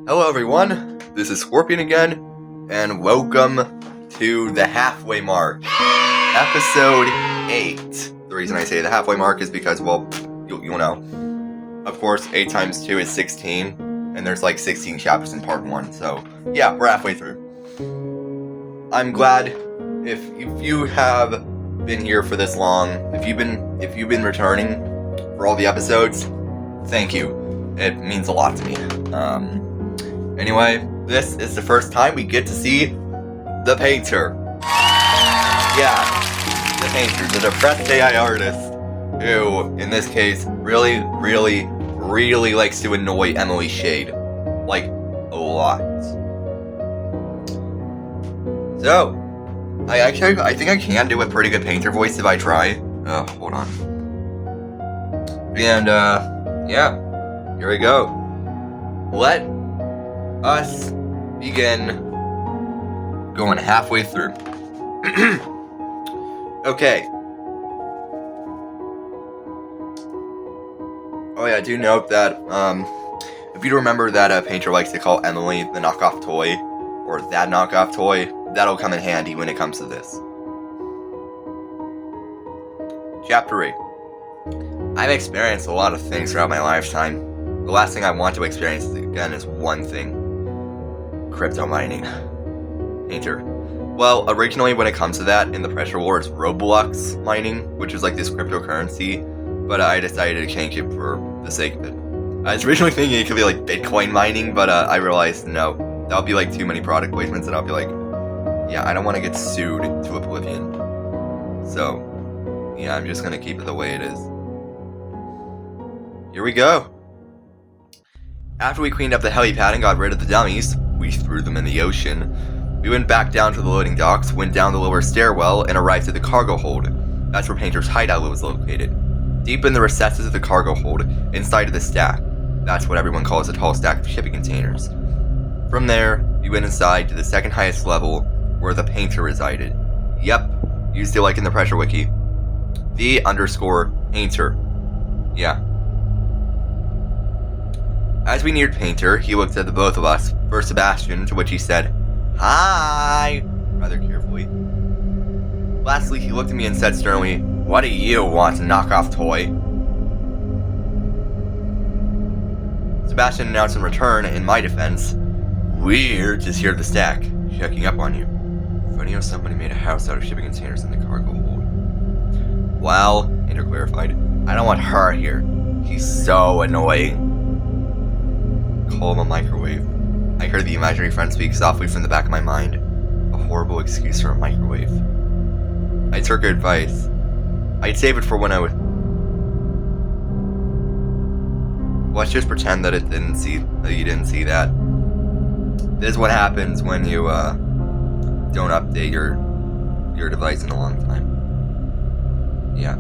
Hello everyone, this is Scorpion again, and welcome to the halfway mark. Episode 8. The reason I say the halfway mark is because, well, you'll know. Of course, 8 times 2 is 16, and there's like 16 chapters in part 1, so yeah, we're halfway through. I'm glad if you have been here for this long, if you've been returning for all the episodes, thank you. It means a lot to me. Anyway, this is the first time we get to see the painter. Yeah, the painter, the depressed AI artist, who, in this case, really likes to annoy Emily Shade. Like, a lot. So, I think I can do a pretty good painter voice if I try. Hold on. And, yeah, here we go. Let us begin going halfway through. Okay. Oh yeah, do note that, if you remember that Painter likes to call Emily the knockoff toy, or that knockoff toy, that'll come in handy when it comes to this. Chapter 8. I've experienced a lot of things throughout my lifetime. The last thing I want to experience again is one thing. Crypto mining. Painter. Well, originally when it comes to that, in the Pressure War, it's Roblox mining, which is like this cryptocurrency, but I decided to change it for the sake of it. I was originally thinking it could be like Bitcoin mining, but I realized no, that would be like too many product placements, and I'll be like, yeah, I don't want to get sued to oblivion. So, yeah, I'm just gonna keep it the way it is. Here we go. After we cleaned up the helipad and got rid of the dummies, we threw them in the ocean. We went back down to the loading docks, went down the lower stairwell, and arrived at the cargo hold. That's where Painter's hideout was located. Deep in the recesses of the cargo hold, inside of the stack. That's what everyone calls a tall stack of shipping containers. From there, we went inside to the second highest level, where the Painter resided. Yep, used it like in the Pressure Wiki. The_Painter. Yeah. As we neared Painter, he looked at the both of us, first Sebastian, to which he said, "Hi," rather carefully. Lastly, he looked at me and said sternly, "What do you want, knockoff toy?" Sebastian announced in return, in my defense, "We're just here at the stack, checking up on you. Funny how somebody made a house out of shipping containers in the cargo hold." "Well," Painter clarified, "I don't want her here. She's so annoying." Call him a microwave. I heard the imaginary friend speak softly from the back of my mind. A horrible excuse for a microwave. I took her advice. I'd save it for when I would. Let's just pretend that you didn't see that. This is what happens when you don't update your device in a long time. Yeah.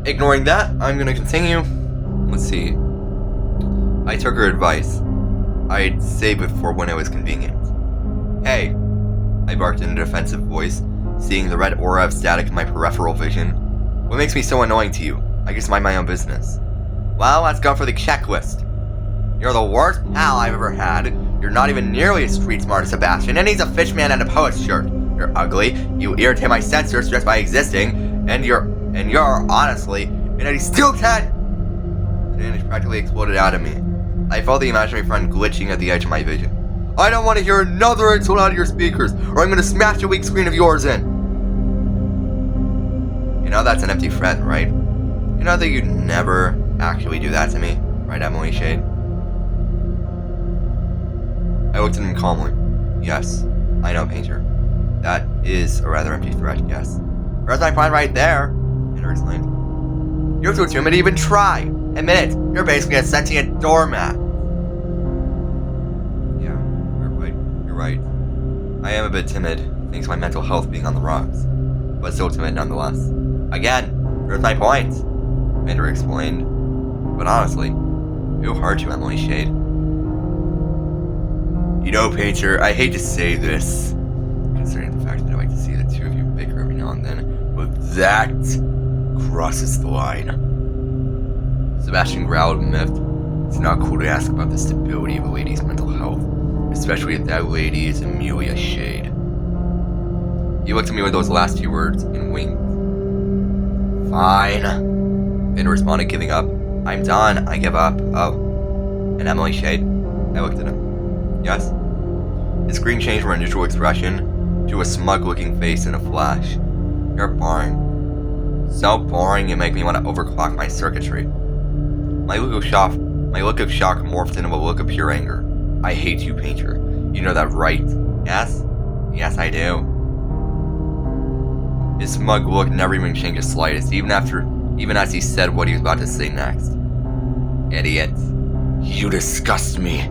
Ignoring that, I'm gonna continue. Let's see. I took her advice. I'd save it for when it was convenient. "Hey," I barked in a defensive voice, seeing the red aura of static in my peripheral vision. "What makes me so annoying to you? I just mind my own business." "Well, let's go for the checklist. You're the worst pal I've ever had. You're not even nearly as street smart as Sebastian, and he's a fishman and a poet's shirt. You're ugly, you irritate my sensors just by existing, and you're honestly a steel cat." The damage practically exploded out of me. I felt the imaginary friend glitching at the edge of my vision. "I don't want to hear another insult out of your speakers, or I'm going to smash a weak screen of yours in." You know that's an empty threat, right? You know that you'd never actually do that to me, right, Emily Shade? I looked at him calmly. "Yes, I know, Painter. That is a rather empty threat, yes." "There's my point right there," Painter explained. "You're too timid to even try. Admit it, you're basically a sentient doormat." Yeah, you're right. I am a bit timid, thanks to my mental health being on the rocks. But still timid nonetheless. "Again, there's my point," Painter explained. "But honestly, who hurt you, Emily Shade?" "You know, Painter, I hate to say this, considering the fact that I like to see the two of you bicker every now and then, but that crosses the line." Sebastian growled and miffed. It's not cool to ask about the stability of a lady's mental health, especially if that lady is Amelia Shade. He looked at me with those last few words and winked. Fine, Finn responded, giving up. I'm done, I give up. Oh, and Emily Shade? I looked at him. Yes? His screen changed from a neutral expression to a smug-looking face in a flash. You're boring. So boring you make me want to overclock my circuitry. My look of shock morphed into a look of pure anger. I hate you, Painter. You know that, right? Yes? Yes, I do. His smug look never even changed the slightest, even as he said what he was about to say next. Idiot. You disgust me.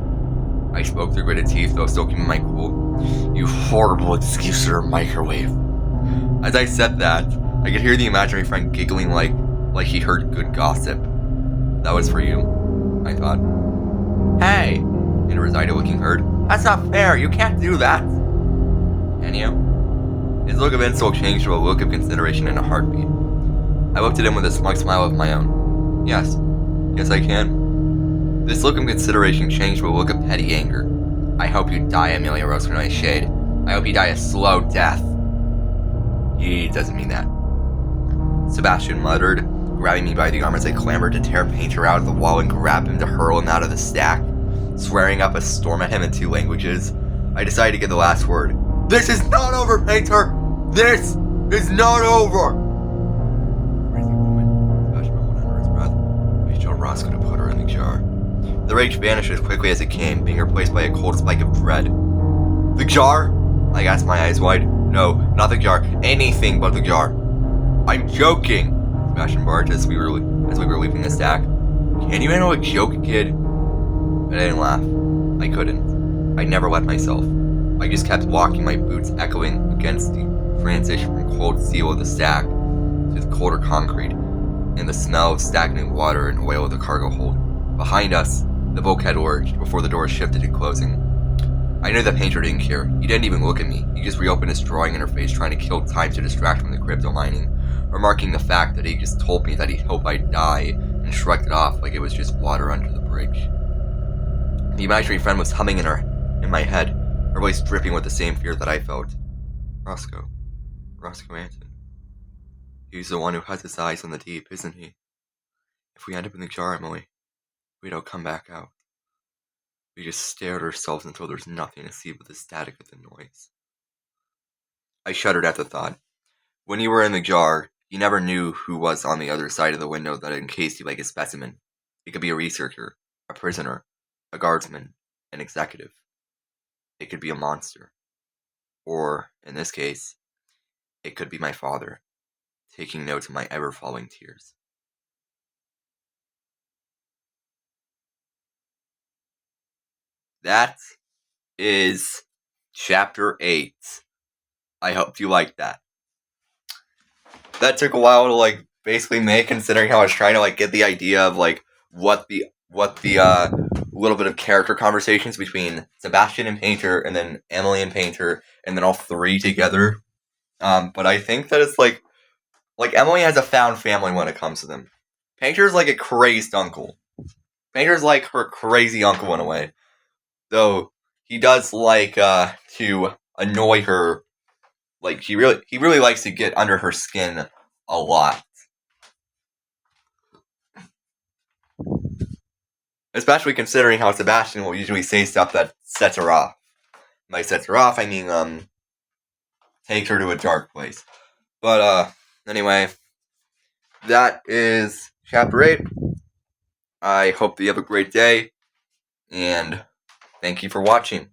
I spoke through gritted teeth, though still keeping my cool. You horrible excuser microwave. As I said that, I could hear the imaginary friend giggling like he heard good gossip. That was for you, I thought. Hey, interrupted, looking hurt. That's not fair, you can't do that. Can you? His look of insult changed to a look of consideration in a heartbeat. I looked at him with a smug smile of my own. Yes. Yes, I can. This look of consideration changed to a look of petty anger. I hope you die, Amelia Rosemary Shade. I hope you die a slow death. He doesn't mean that. Sebastian muttered, grabbing me by the arm as I clambered to tear Painter out of the wall and grab him to hurl him out of the stack. Swearing up a storm at him in 2 languages, I decided to get the last word. This is not over, Painter! This is not over! Crazy woman, Sebastian mumbled under his breath. I told Roscoe to put her in the jar. The rage vanished as quickly as it came, being replaced by a cold spike of dread. The jar? I asked, my eyes wide. No, not the jar. Anything but the jar. I'm joking, Sebastian barked as we were leaving the stack. Can you handle a joke, kid? I didn't laugh. I couldn't. I never let myself. I just kept walking, my boots echoing against the transition from cold steel of the stack to the colder concrete, and the smell of stagnant water and oil of the cargo hold. Behind us, the bulkhead lurched before the door shifted to closing. I knew that Painter didn't care. He didn't even look at me. He just reopened his drawing interface, trying to kill time to distract from the crypto mining, remarking the fact that he just told me that he'd hope I'd die, and shrugged it off like it was just water under the bridge. The imaginary friend was humming in my head, her voice dripping with the same fear that I felt. Roscoe Anton. He's the one who has his eyes on the deep, isn't he? If we end up in the jar, Emily, we don't come back out. We just stare at ourselves until there's nothing to see but the static of the noise. I shuddered at the thought. When you were in the jar, you never knew who was on the other side of the window that encased you like a specimen. It could be a researcher, a prisoner, a guardsman, an executive. It could be a monster. Or, in this case, it could be my father, taking note of my ever-falling tears. That is Chapter 8. I hope you liked that. That took a while to basically make, considering how I was trying to get the idea of what the little bit of character conversations between Sebastian and Painter, and then Emily and Painter, and then all 3 together. But I think that it's like Emily has a found family when it comes to them. Painter's like a crazed uncle. Painter's like her crazy uncle in a way. Though he does like to annoy her. He really likes to get under her skin a lot. Especially considering how Sebastian will usually say stuff that sets her off. By sets her off, I mean takes her to a dark place. But anyway, that is Chapter 8. I hope that you have a great day, and thank you for watching.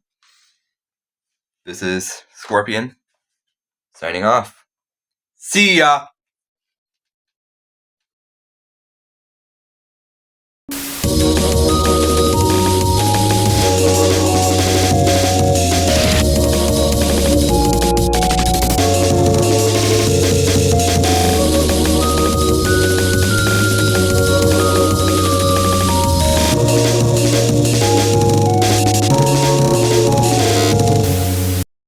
This is Scorpion, signing off. See ya!